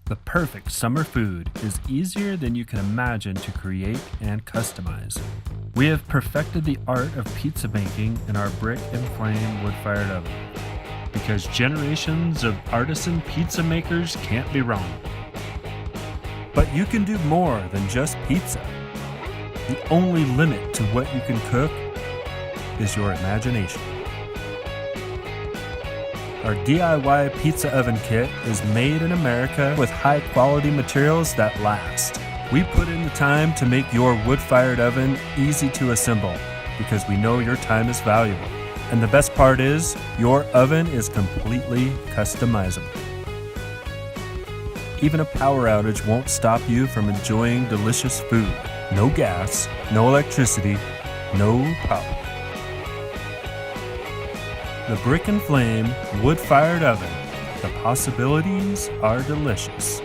The perfect summer food is easier than you can imagine to create and customize. We have perfected the art of pizza making in our brick and flame wood-fired oven, because generations of artisan pizza makers can't be wrong. But you can do more than just pizza. The only limit to what you can cook is your imagination. Our DIY pizza oven kit is made in America with high-quality materials that last. We put in the time to make your wood-fired oven easy to assemble because we know your time is valuable. And the best part is, your oven is completely customizable. Even a power outage won't stop you from enjoying delicious food. No gas, no electricity, no power. The brick and flame wood-fired oven. The possibilities are delicious.